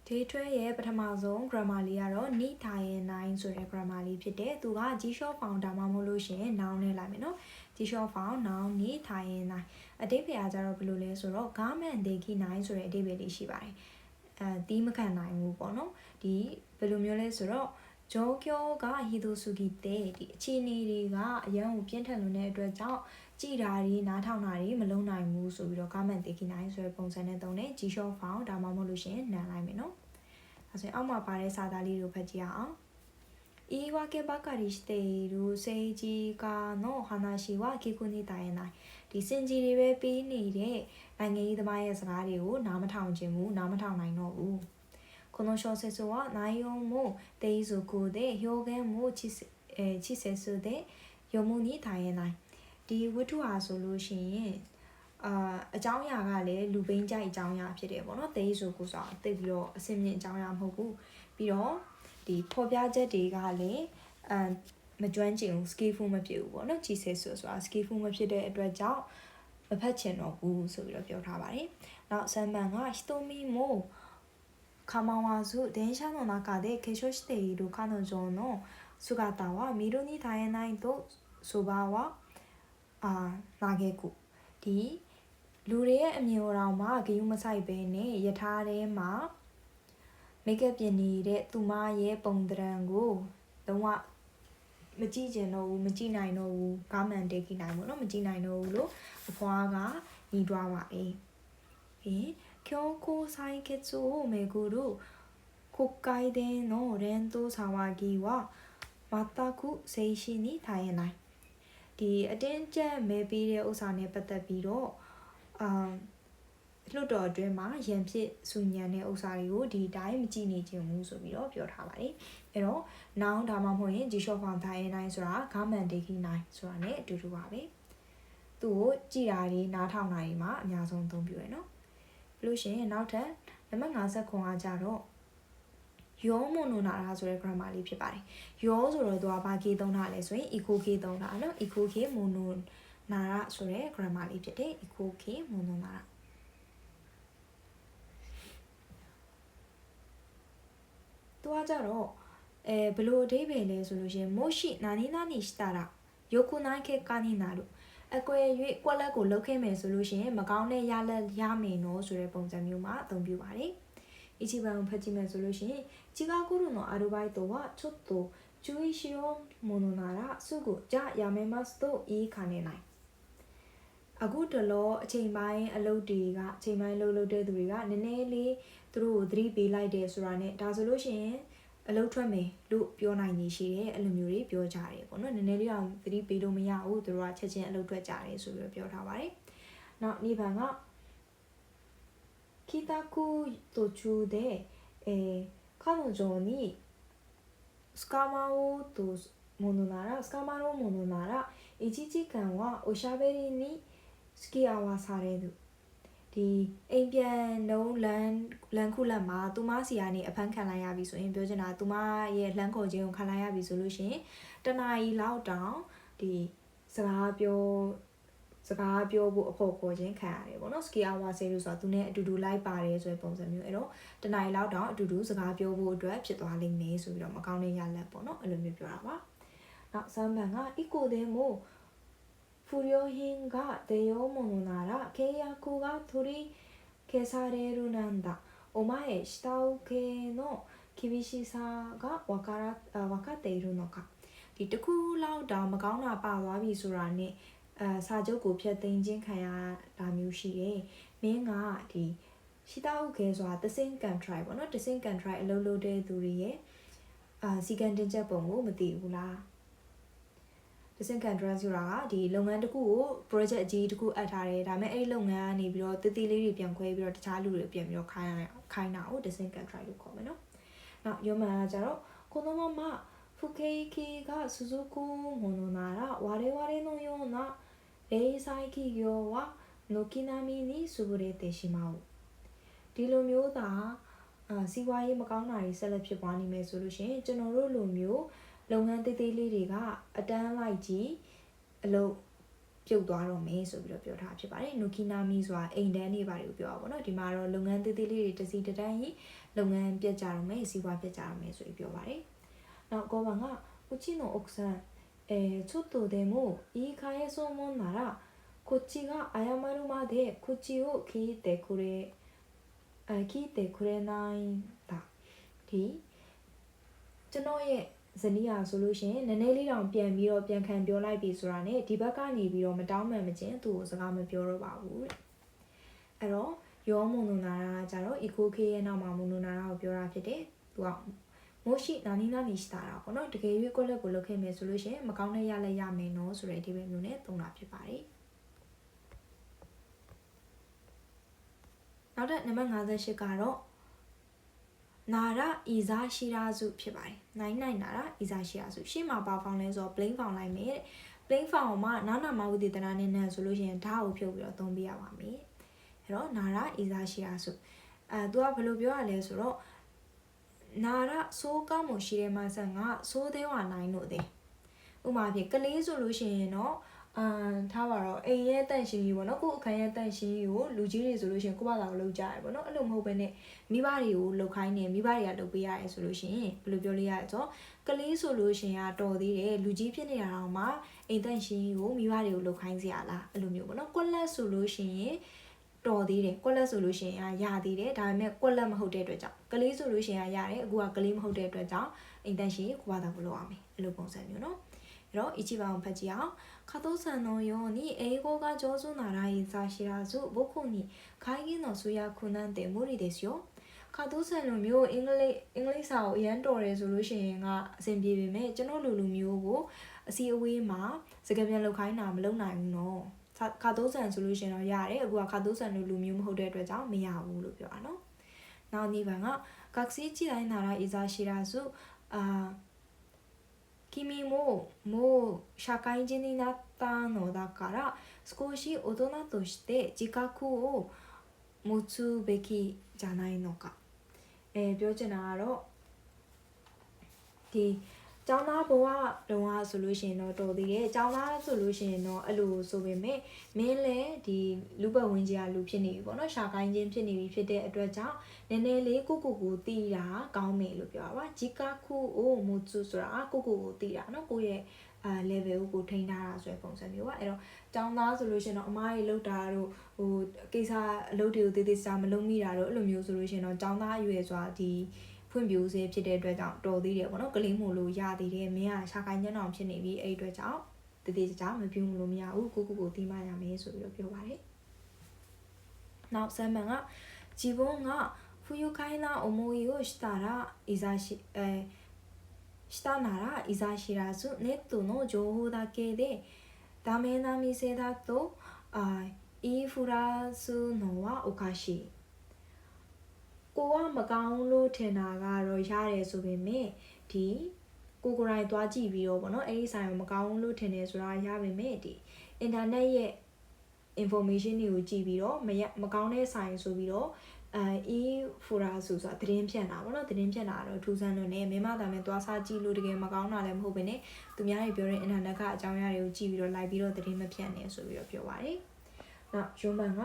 Day 12ရဲ့ပထမဆုံး grammar လေးကတော့နိထိုင်နိုင်ဆိုတဲ့ grammar လေးဖြစ်တယ်သူက G-short form ဒါမှမဟုတ်လို့ရှိရင် noun နဲ့လိုက်မယ်နော် G-short form noun နိထိုင်နိုင်အတိတ်ပဲအားကြတော့ဘယ်လိုလဲဆိုတော့ garment ဒေခိနိုင်ဆိုတဲ့အတိတ်ပဲလေးရှိပါတယ်တီးမခံနိုင်ဘူးပေါ့နော်ဒီဘယ်လိုမျိုးလဲဆိုတော့ဂျိုကျိုကဟီဒိုဆူဂီတဲ့ဒီအခြေအနေတွေကအရန်ကိုပြင်းထန်လွန်းတဲ့အတွက်ကြောင့်ကြည်တာတွေနားထောင်တာတွေမလုံနိုင်ဘူးဆိုပြီးတော့ garment ဒေခိနိုင်ဆိုတဲ့ပုံစံနဲ့သုံးတဲ့ G-short form ဒါမှမဟုတ်လို့ရှိရင် noun လိုက်မယ်နော်အဲဆိုရင်အောက်မှာပါတဲ့စာသားလေးကိုဖတ်ကြည့်အောင်言い訳ばかりしている政治家の話は聞くに耐えないဒီစင်ကြီးတွေပဲပေးနေတဲ့နိုင်ငံရေးသမားရဲ့စကားတွေကိုနားမထောင်ခြင်းဘူးနားမထောင်နိုင်တော့ဘူးこの小説は内容も低俗で表現も稚拙で読むに耐えないဒီဝတ္ထုဟာဆိုလို့ရှိရင်အကြောင်းအရာကလည်းလူပိန်းကြိုက်အကြောင်းအရာဖြစ်တယ်ပေါ့နော်တေးဆိုကိုဆိုတာတိတ်ပြီးတော့အစင်မြင့်အကြောင်းအရာမဟုတ်ဘူးပြီးတော့ဒီဖော်ပြချက်တွေကလည်းမကျွမ်းကျင်ဘူး skillful မဖြစ်ဘူးပေါ့နော်ကြီးစဲဆိုတာ skillful မဖြစ်တဲ့အတွက်ကြောင့်မဖတ်ချင်တော့ဘူးဆိုပြီးတော့ပြောထားပါတယ်နောက်3番が瞳も構わず電車の中で化粧している彼女の姿は見るに耐えないとそばは嘆くဒီလူတွေရဲ့အမြင်တော်မှာဂယုမဆိုင်ပဲနဲ့ယထာထဲမှာမိတ်ကပ်ပြင်နေတဲ့သူမရဲ့ပုံသဏ္ဍာန်ကိုလုံးဝမကြည့်ကျင်တော့ဘူးမကြည့်နိုင်တော့ဘူးကားမန်တေကိနိုင်ပေါ့နော်မကြည့်နိုင်တော့ဘူးလို့အဖွားကညီးတွားပါတယ်ပြီး強行採決をめぐる国会での連動騒ぎは全く正視に耐えないဒီအတင်းကျပ်မဲပေးတဲ့ဥစ္စာနဲ့ပတ်သက်ပြီးတော့လွတ်တော်အတွင်းမှာရန်ဖြစ်ဆူညံတဲ့ဥစ္စာတွေကိုဒီတိုင်းမကြည့်နေခြင်းဘူးဆိုပြီးတော့ပြောထားပါတယ်အဲ့တော့ noun ဒါမှမဟုတ်ရင် G-short form ထိုင်နိုင်ဆိုတာ garment ဒေခိနိုင်ဆိုတာ ਨੇ အတူတူပါပဲသူ့ကိုကြည်တာတွေနားထောင်တာတွေမှာအများဆုံးအသုံးပြုရနော်ပြီးလို့ရှိရင်နောက်ထပ်နံပါတ်59ကကြတော့ယောမိုနိုနာရာဆိုတဲ့ grammar လေးဖြစ်ပါတယ်ယောဆိုတော့သူကဘာကေသုံးထားလဲဆိုရင် eco k သုံးထားနော် eco k mono နာရဆိုတဲ့ grammar လေးဖြစ်တယ် eco k mono နာရသူကကြတော့ဘယ်လိုအဓိပ္ပာယ်လဲဆိုလို့ရှိရင်မို့ရှိနာနီနာနီしたらよくない結果になるအကွယ်၍ကွက်လက်ကိုလှုပ်ခဲ့မယ်ဆိုလို့ရှိရင်မကောင်းတဲ့ရလက်ရမယ်နော်ဆိုတဲ့ပုံစံမျိုးမှာအသုံးပြုပါတယ်一番をファチメソルシン違う頃のアルバイトはちょっと注意しようものならすぐじゃあやめますと言いかねないအခုတလောအချိန်ပိုင်းအလုပ်တွေကအချိန်ပိုင်းလုပ်တဲ့သူတွေကနည်းနည်းလေးသူတို့ကိုသတိပေးလိုက်တယ်ဆိုတာနဲ့ဒါဆိုလို့ရှိရင်အလုပ်ထွက်မယ်လို့ပြောနိုင်နေရှိတယ်အဲ့လိုမျိုးတွေပြောကြတယ်ပေါ့နော်နည်းနည်းလေးအောင်သတိပေးလို့မရဘူးသူတို့ကချက်ချင်းအလုပ်ထွက်ကြတယ်ဆိုပြီးပြောထားပါတယ်နောက်ဒီဘန်က帰宅途中で、彼女に捕まろうものなら1時間はおしゃべりに付き合わされるဒီအိမ်ပြန်လုံးလန်ခုလက်မှာသူမစီကနေအဖမ်းခံလိုက်ရပြီဆိုရင်ပြောချင်တာသူမရဲ့လမ်းခေါ်ခြင်းကိုခံလိုက်ရပြီဆိုလို့ရှိရင်တနာရီလောက်တောင်ဒီစကားပြောဖို့အဖို့ခေါ်ခြင်းခံရတယ်ပေါ့နော် skill hour ဆယ်လို့ဆိုတာသူနဲ့အတူတူလိုက်ပါတယ်ဆိုတဲ့ပုံစံမျိုးအဲ့တော့တနားရီလောက်တောင်အတူတူစကားပြောဖို့အတွက်ဖြစ်သွားလိမ့်မယ်ဆိုပြီးတော့မကောင်းတဲ့ရလဒ်ပေါ့နော်အဲ့လိုမျိုးပြောတာပါနောက်3番が以降でも不良品が出ようものなら契約が取り消されるなんだお前下請けの厳しさが分かっているのかဒီတခုလောက်တောင်မကောင်းတာပါသွားပြီဆိုတာနဲ့စာချုပ်ကိုဖျက်သိမ်းခြင်းခံရတာမျိုးရှိတယ်။မင်းကဒီရှိတာဥခဲဆိုတာ the same country ပေါ့နော် the same country အလုပ်လုပ်တဲ့သူတွေရဲ့စီကံတင်ချက်ပုံကိုမသိဘူးလား။ the same country ဆိုတာကဒီလုပ်ငန်းတစ်ခုကို project အကြီးတစ်ခုအပ်ထားတယ်ဒါပေမဲ့အဲ့ဒီလုပ်ငန်းကနေပြီးတော့တည်တည်လေးတွေပြန်ခွဲပြီးတော့တခြားလူတွေပြန်ပြီးတော့ခိုင်းတာကို the same country လို့ခေါ်မယ်နော်။နောက်ယောမန်ကကြတော့このまま不景気が続くものなら我々のような零細企業は軒並みに優れてしまうဒီလိုမျိုးသာစီးပွားရေးမကောင်းတာတွေဆက်လက်ဖြစ်ပွားနေမယ်ဆိုလို့ရှိရင်ကျွန်တော်တို့လိုမျိုးလုပ်ငန်းသေးသေးလေးတွေကအတန်းလိုက်ကြီးအလုပ် ပြုတ်သွားတော့မယ်ဆိုပြီးတော့ပြောထားဖြစ်ပါတယ် Nukinami ဆိုတာအိမ်တန်းနေပါတယ်ကိုပြောတာပေါ့နော်ဒီမှာတော့လုပ်ငန်းသေးသေးလေးတွေတစီတတိုင်းကြီးလုပ်ငန်းပြတ်ကြတော့မယ်စီးပွားပြတ်ကြတော့မယ်ဆိုပြီးပြောပါတယ်နောက်5番がうちの奥さんちょっとでも言い返そうもんならこっちが謝るまで口を聞いてくれないんだဒီကျွန်တော်ရဲ့ဇနီးဟာဆိုလို့ရှိရင်နည်းနည်းလေးတောင်ပြန်ပြီးတော့ပြန်ခံပြောလိုက်ပြီဆိုတာနဲ့ဒီဘက်ကနေပြီးတော့မတောင်းမှန်မချင်းသူ့ကိုစကားမပြောတော့ပါဘူးတဲ့အဲ့တော့ယောမွန်နူနာရာကြတော့ eco k ရဲ့နောက်မှာမွန်နူနာရာကိုပြောတာဖြစ်တယ်သူကမို့ရှိနာနီနာနီしたတာပေါ့နော်တကယ်၍ကိုယ့်လက်ကိုလုပ်ခဲ့မယ်ဆိုလို့ရှိရင်မကောင်းတဲ့ရလက်ရမယ်နော်ဆိုတဲ့အဓိပ္ပာယ်မျိုးနဲ့သုံးတာဖြစ်ပါတယ်နောက်တဲ့နံပါတ်58ကတော့နာရာအီဇာရှိရာစုဖြစ်ပါတယ်နိုင်နာရာအီဇာရှိရာစုရှေ့မှာပါဖောင်းလဲဆိုတော့ plain found လိုက်မယ်တဲ့ plain found မှာနာနာမဝိသေသနာနဲ့နံဆိုလို့ရှိရင်ဓာတ်ကိုဖြုတ်ပြီးတော့သုံးပြရပါမယ်အဲ့တော့နာရာအီဇာရှိရာစုသူကဘယ်လိုပြောရလဲဆိုတော့နာရာဆိုးကောင်းမှုရှိတဲ့မဆန်ကဆိုးသေးဝနိုင်လို့တဲ့ဥပမာဖြင့်ကလေးဆိုလို့ရှိရင်တော့ထားပါတော့အိမ်ရဲ့တန့်ရှင်းကြီးပေါ့နော်ကိုယ့်အခန်းရဲ့တန့်ရှင်းကြီးကိုလူကြီးတွေဆိုလို့ရှိရင်ကိုယ့်ဘာသာကိုလုပ်ကြရပေါ့နော်အဲ့လိုမဟုတ်ဘဲနဲ့မိဘတွေကိုလုပ်ခိုင်းနေမိဘတွေကလုပ်ပေးရတယ်ဆိုလို့ရှိရင်ဘယ်လိုပြောလို့ရလဲဆိုတော့ကလေးဆိုလို့ရှိရင်တော်သေးတယ်လူကြီးဖြစ်နေတာတော့မှအိမ်တန့်ရှင်းကြီးကိုမိဘတွေကိုလုပ်ခိုင်းစီရလားအဲ့လိုမျိုးပေါ့နော်ကွက်လက်ဆိုလို့ရှိရင်တော်သေးတယ်ကွက်လက်ဆိုလို့ရှိရင်ရသေးတယ်ဒါပေမဲ့ကွက်လက်မဟုတ်တဲ့အတွက်ကြောင့်ကလေးဆိုလို့ရှိရင်ရတယ်အခုကကလေးမဟုတ်တဲ့အတွက်ကြောင့်အိမ်တန့်ရှင်းကိုယ့်ဘာသာကိုလုပ်ရမယ်အဲ့လိုပုံစံမျိုးနော်အဲ့တော့一番をファジア加藤さんのように英語が上手ならいざ知らず僕に会議の通訳なんて無理ですよ加藤さんのမျိုးအင်္ဂလိပ်စာကိုအရန်တော်တယ်ဆိုလို့ရှိရင်ကအဆင်ပြေပေမဲ့ကျွန်တော်လူမျိုးကိုအစီအဝေးမှာစကားပြန်လောက်ခိုင်းတာမလုပ်နိုင်ဘူးနော်ခါတိုးဆန်ဆိုလို့ရှိရင်တော့ရတယ်အခုကခါတိုးဆန်လူမျိုးမဟုတ်တဲ့အတွက်ကြောင့်မရဘူးလို့ပြောတာနော်နောက်2番が学生時代ならいざ知らず君ももう社会人になったのだから少し大人として自覚を持つべきじゃないのかပြောချင်တာကတော့ဒီကျောင်းသားဘဝတုန်းကဆိုလို့ရှိရင်တော့တော်သေးတယ်ကျောင်းသားဆိုလို့ရှိရင်တော့အဲ့လိုဆိုပေမဲ့မင်းလည်းဒီလူပတ်ဝန်းကျင်ကလူဖြစ်နေပြီပေါ့နော်ရှာကိုင်းချင်းဖြစ်နေပြီဖြစ်တဲ့အတွက်ကြောင့်နည်းနည်းလေးကိုတီးတာကောင်းမယ်လို့ပြောပါဂျီကာခုအိုမူစုဆိုတာကိုတီးတာနော်ကိုရဲ့level ကိုထိန်းထားတာဆိုတဲ့ပုံစံမျိုးပါအဲ့တော့ကျောင်းသားဆိုလို့ရှိရင်တော့အမားကြီးလောက်တာတို့ဟိုကိစ္စအလုပ်တွေကိုသေးစားမလုပ်မိတာတို့အဲ့လိုမျိုးဆိုလို့ရှိရင်တော့ကျောင်းသားအရွယ်ဆိုတာဒီဖွံ့ဖြိုးစေဖြစ်တဲ့အတွက်ကြောင့်တော်သေးတယ်ပေါ့နော်ကလေးမို့လို့ရသေးတယ်မင်းကရှာကိုင်းညံ့အောင်ဖြစ်နေပြီအဲ့ဒီအတွက်ကြောင့်တည်ကြမပြုံးလို့မရဘူးကိုတီးမှရမယ်ဆိုပြီးတော့ပြောပါတယ်နောက်3番が自分が不愉快な思いをしたらしたならいざ知らずネットの情報だけでダメな店だと言いふらすのはおかしいကိုကမကောင်းလို့ထင်တာကတော့ရတယ်ဆိုပေမဲ့ဒီကိုကိုယ်တိုင်သွားကြည့်ပြီးတော့ဗောနော်အဲ့ဒီဆိုင်ကိုမကောင်းလို့ထင်တယ်ဆိုတာရပေမဲ့ဒီ internet ရဲ့ information တွေကိုကြည့်ပြီးတော့မကောင်းတဲ့ဆိုင်ဆိုပြီးတော့fura ဆိုတာသတင်းဖြန့်တာဗောနော်သတင်းဖြန့်တာတော့ထူးဆန်းလို့ねမင်းမသာမဲသွားစားကြည့်လို့တကယ်မကောင်းတာလည်းမဟုတ်ဘဲနဲ့သူများတွေပြောတဲ့ internet ကအကြောင်းအရာတွေကိုကြည့်ပြီးတော့ like ပြီးတော့သတင်းမဖြန့်နဲ့ဆိုပြီးတော့ပြောပါတယ်နောက်ဂျွန်ဘန်က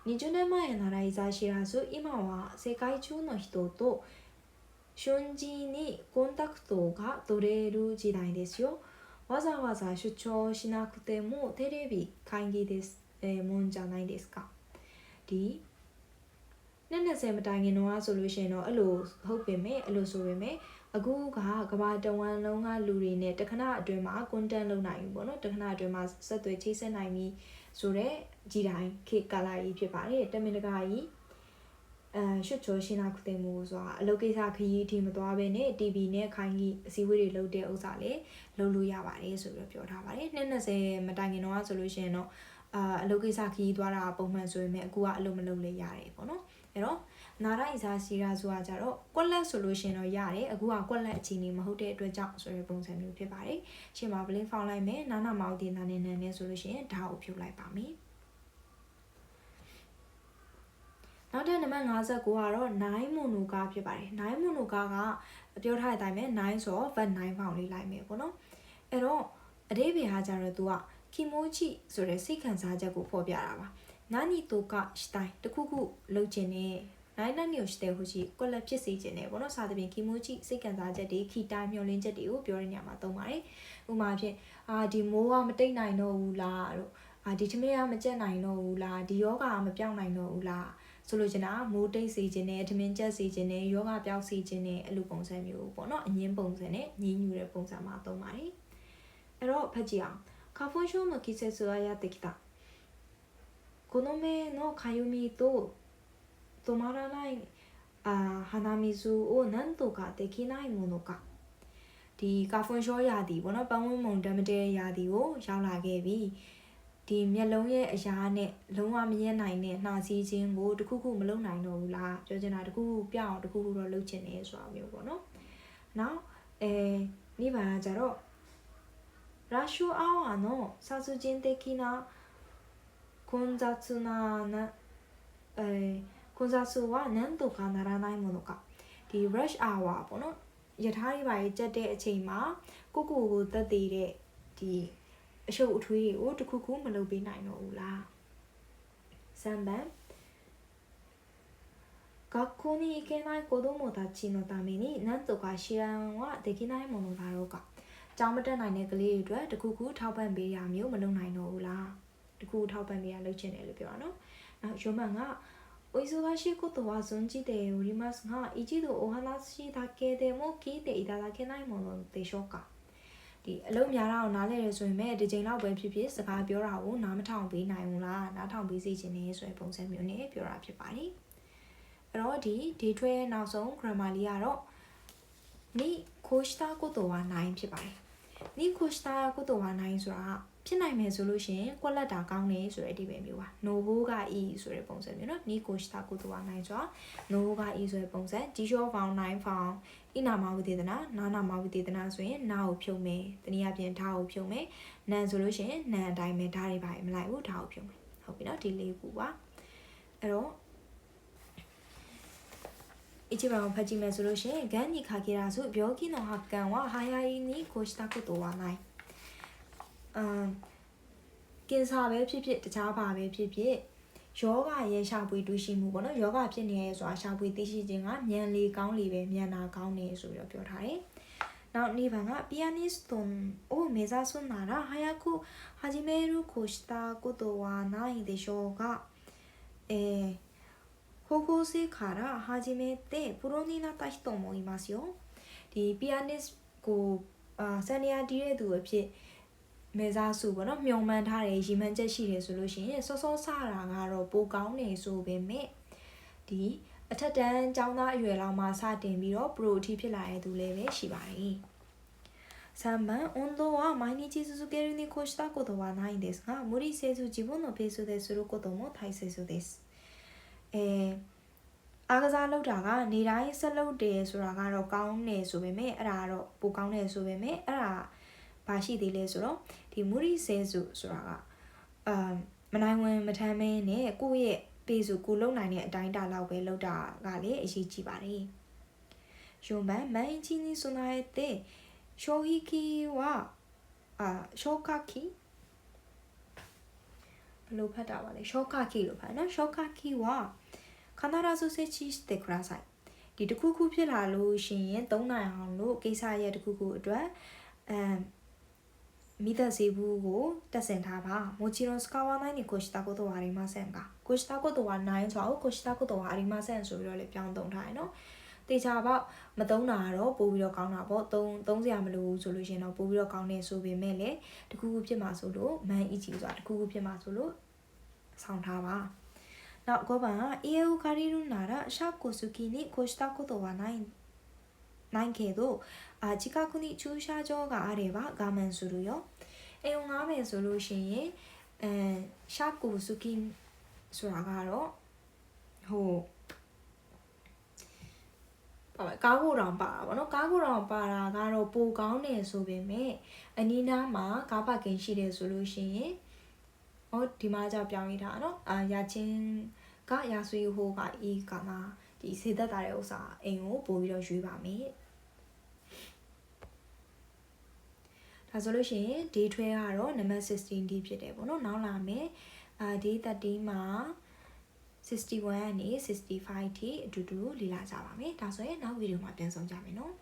20年前ならいざ知らず今は世界中の人と瞬時にコンタクトが取れる時代ですよわざわざ出張しなくてもテレビ会議ですもんじゃないですかဒီ20မတိုင်ခင်တော့ဆိုလို့ရှိရင်တော့အဲ့လိုဟုတ်ပေမဲ့အဲ့လိုဆိုပေမဲ့အခုကကဘာတဝမ်းလုံးကလူတွေနဲ့တခဏအတွင်းမှာ content လုပ်နိုင်ပြီပေါ့နော်တခဏအတွင်းမှာဆက်သွယ်ချိတ်ဆက်နိုင်ပြီဆိုတော့ဒီတိုင်းခေတ်ကာလကြီးဖြစ်ပါတယ်တမင်တကာကြီးရွှတ်ချိုရှင်းနာခုသိမှုဆိုတာအလုပ်ကိစ္စခရီးအထိမသွားဘဲနဲ့ TV နဲ့ခိုင်းကြီးအစည်းအဝေးတွေလုပ်တဲ့ဥစ္စာလည်းလုပ်လို့ရပါတယ်ဆိုပြီးတော့ပြောထားပါတယ်20မတိုင်ခင်တော့ဆိုလို့ရှိရင်တော့အလုပ်ကိစ္စခရီးသွားတာပုံမှန်ဆိုပေမဲ့အခုကအလုပ်မလုပ်လေရတယ်ပေါ့နော်အဲ့တော့နာရအစားစီရာဆိုတာကြတော့ကွက်လက်ဆိုလို့ရှိရင်တော့ရတယ်အခုကကွက်လက်အခြေအနေမဟုတ်တဲ့အတွက်ကြောင့်ဆိုတဲ့ပုံစံမျိုးဖြစ်ပါတယ်ရှင်းမှာ blink ဖောင်းလိုက်မယ်နာနာမောက်တင်တာနဲ့နန်းနေဆိုလို့ရှိရင်ဒါကိုဖြုတ်လိုက်ပါမယ်နောက်တဲ့နံပါတ်59ကတော့9မိုနိုကာဖြစ်ပါတယ်9မိုနိုကာကပြောထားတဲ့အတိုင်းပဲ9ဆိုတော့ verb 9ဖောင်းလေးလိုက်မယ်ပေါ့နော်အဲ့တော့အဓိပ္ပာယ်ဟာကြတော့ तू က kimochi ဆိုတဲ့စိတ်ခံစားချက်ကိုဖော်ပြတာပါ何とかしたいတခုခုလုပ်ခြင်းနဲ့နိုင်နိုင်ကိုしてほしいကိုလည်းဖြစ်စေခြင်းနဲ့ပေါ့နော်စသဖြင့် kimochi စိတ်ခံစားချက်တွေ kita မျှော်လင့်ချက်တွေကိုပြောတဲ့နေရာမှာသုံးပါတယ်ဥပမာဖြင့်ဒီမိုးကမတိတ်နိုင်တော့ဘူးလားတို့ဒီထမင်းကမကြက်နိုင်တော့ဘူးလားဒီယောဂကမပြောင်းနိုင်တော့ဘူးလားဆိုလို့ချင်တာမိုးတိတ်စေခြင်းနဲ့ထမင်းကြက်စေခြင်းနဲ့ယောဂပြောင်းစေခြင်းနဲ့အဲ့လိုပုံစံမျိုးပေါ့နော်အငင်းပုံစံနဲ့ညင်းညူတဲ့ပုံစံမှာသုံးပါတယ်အဲ့တော့ဖတ်ကြည့်အောင်花粉症の季節はやってきたこの目のかゆみと止まらない鼻水を何とかできないものかဒီကာဖွန်ရှောရာသီပေါ့နော်ပန်းဝန်းမုန်တမတဲရာသီကိုရောက်လာခဲ့ပြီဒီမျက်လုံးရဲ့အရာနဲ့လုံးဝမရဲနိုင်တဲ့နှာစီးခြင်းကိုတခုခုမလုပ်နိုင်တော့ဘူးလားပြောချင်တာတခုခုပြအောင်တခုခုတော့လုပ်ချင်တယ်ဆိုတာမျိုးပေါ့နော်နောက်နိဗ္ဗာန်ကကြတော့ラッシュアワーの殺人的な混雑は何とかならないものかဒီ rush hour ပေါ့နော်ယထာတွေပါကြက်တဲ့အချိန်မှာကိုတက်သေးတဲ့ဒီအရှုပ်အထွေးတွေကိုတခုခုမလုပ်ပေးနိုင်တော့ဘူးလား3番学校に行けない子どもたちのために何とか支援はできないものだろうかကျောင်းမတက်နိုင်တဲ့ကလေးတွေအတွက်တခုခုထောက်ပံ့ပေးရမျိုးမလုပ်နိုင်တော့ဘူးလားတခုထောက်ပံ့ပေးရလုပ်ချင်တယ်လို့ပြောတာနော်နောက်ရုံးမှန်ကお忙しいことは存じておりますが一度お話だけでも聞いていただけないものでしょうかဒီအလုံးများတော့နားလဲရဆိုရင်မဲ့ဒီချိန်လောက်ပဲဖြစ်ဖြစ်စကားပြောတာကိုနားမထောင်ပေးနိုင်ဘူးလားနားထောင်ပေးစီခြင်းနဲ့ဆိုတဲ့ပုံစံမျိုးနဲ့ပြောတာဖြစ်ပါတယ်အဲ့တော့ဒီဒေထွဲနောက်ဆုံး grammar လေးကတော့နိကိုရှတာကိုတော့နိုင်ဖြစ်ပါတယ်နိကိုရှတာကိုတော့နိုင်ဆိုတာဖြစ်နိုင်မယ်ဆိုလို့ရှိရင်ကွက်လက်တာကောင်းတယ်ဆိုတဲ့အဓိပ္ပာယ်မျိုးပါ no ho ga i ဆိုတဲ့ပုံစံမျိုးနော်နိကိုရှတာကိုတော့နိုင်ဆိုတာ no ho ga i ဆိုတဲ့ပုံစံဒီရှော့ဖောင်းနိုင်ဖောင်းဣနာမဝိသေသနာနာနာမဝိသေသနာဆိုရင်နာကိုဖြုံမယ်တနည်းအားဖြင့်ဓာကိုဖြုံမယ်နန်ဆိုလို့ရှိရင်နန်အတိုင်းပဲဓာတွေပါမလိုက်ဘူးဓာကိုဖြုံမယ်ဟုတ်ပြီနော်ဒီလေးခုပါအဲ့တော့一番をパチメするし、がんに限らず病気の発見は早いに越したことはない。検査ပဲဖြစ်ဖြစ်တခြားပါပဲဖြစ်ဖြစ်ယောဂရဲ့ရှာဖွေတွေ့ရှိမှုပေါ့နော်ယောဂဖြစ်နေရဲဆိုတာရှာဖွေသိရှိခြင်းကမြန်လေကောင်းလေပဲမြန်တာကောင်းနေဆိုပြီးတော့ပြောထားတယ်။နောက်2番がピアニストを目指すなら早く始める越したことはないでしょうが、高校生から始めてプロになった人もいますよ。ဒီ pianist ကိုစန်နီယာတီးတဲ့သူအဖြစ်မေဇာစုပေါ့နော်မျောမှန်းထားတယ်ရီမှန်းချက်ရှိတယ်ဆိုလို့ရှိရင်စောစောစတာကတော့ပိုကောင်းနေဆိုပေမဲ့ဒီအထက်တန်းကျောင်းသားအရွယ်လောက်မှစတင်ပြီးတော့ pro အထိဖြစ်လာတဲ့သူလည်းပဲရှိပါတယ်3番運動は毎日続けるに越したことはないんですが無理せず自分のペースですることも大切ですအားကစားလုပ်တာကနေတိုင်းဆက်လုပ်တယ်ဆိုတာကတော့ကောင်းတယ်ဆိုပေမဲ့အဲ့ဒါကတော့ပိုကောင်းတယ်ဆိုပေမဲ့အဲ့ဒါဘာရှိသေးလဲဆိုတော့ဒီမူရီဆဲစုဆိုတာကမနိုင်ဝင်မထမ်းမင်းနဲ့ကိုယ့်ရဲ့ပေစုကိုလုံနိုင်တဲ့အတိုင်းတာလောက်ပဲလုပ်တာကလည်းအရေးကြီးပါတယ်။ယုံပန်မန်ချီနီဆိုနာတဲ့ရှောဟီကီဝရှောကာကီဘယ်လိုဖတ်တာပါလဲရှောကာကီလို့ဖတ်နော်ရှောကာကီဝခန္ဓာရဆုစေချီစတေကရာဆိုင်ဒီတခုခုဖြစ်လာလို့ရှိရင်သုံးနိုင်အောင်လို့ကိစ္စရဲ့တခုခုအတွက်မိသက်စေဘူးကိုတက်ဆင်ထားပါもちろん使わないに越したことはありませんが越したことはないဆိုတော့越したことはありませんဆိုပြီးတော့လည်းပြောင်းသုံးထားရနော်တေချာပေါ့မသုံးတာတော့ပို့ပြီးတော့ကောင်းတာပေါ့သုံးစရာမလိုဘူးဆိုလို့ရှိရင်တော့ပို့ပြီးတော့ကောင်းနေဆိုပေမဲ့လည်းတခုခုဖြစ်မှာဆိုလို့မန်အီချီဆိုတာတခုခုဖြစ်မှာဆိုလို့ဆောင်းထားပါနောက်5番は家を借りるなら借金好きに越したことはないけど近くに駐車場があれば我慢するよအိမ်ငားမယ်ဆိုလို့ရှိရင်借金好きဆိုတာကတော့ဟိုကားကိုတောင်ပါတာပေါ့နော်ကားကိုတောင်ပါတာကတော့ပိုကောင်းတယ်ဆိုပေမဲ့အနီးနားမှာကားပါကင်ရှိတယ်ဆိုလို့ရှိရင်ဒီမှာကြောက်ပြောင်းရတာနော်ရချင်းကရဆွေဟိုကဤကမှာဒီစေသက်တာတဲ့ဥစ္စာအိမ်ကိုပို့ပြီးတော့ရွေးပါမယ်ဒါ ဒါဆိုလို့ရှိရင် day 12ကတော့နံပါတ်16 D ဖြစ်တယ်ပေါ့နော်နောက်လာမယ်day 13မှာ61ကနေ65ထိအတူတူလေ့လာကြပါမယ်ဒါဆိုရင်နောက်ဗီဒီယိုမှာပြန်ဆောင်ကြမယ်နော်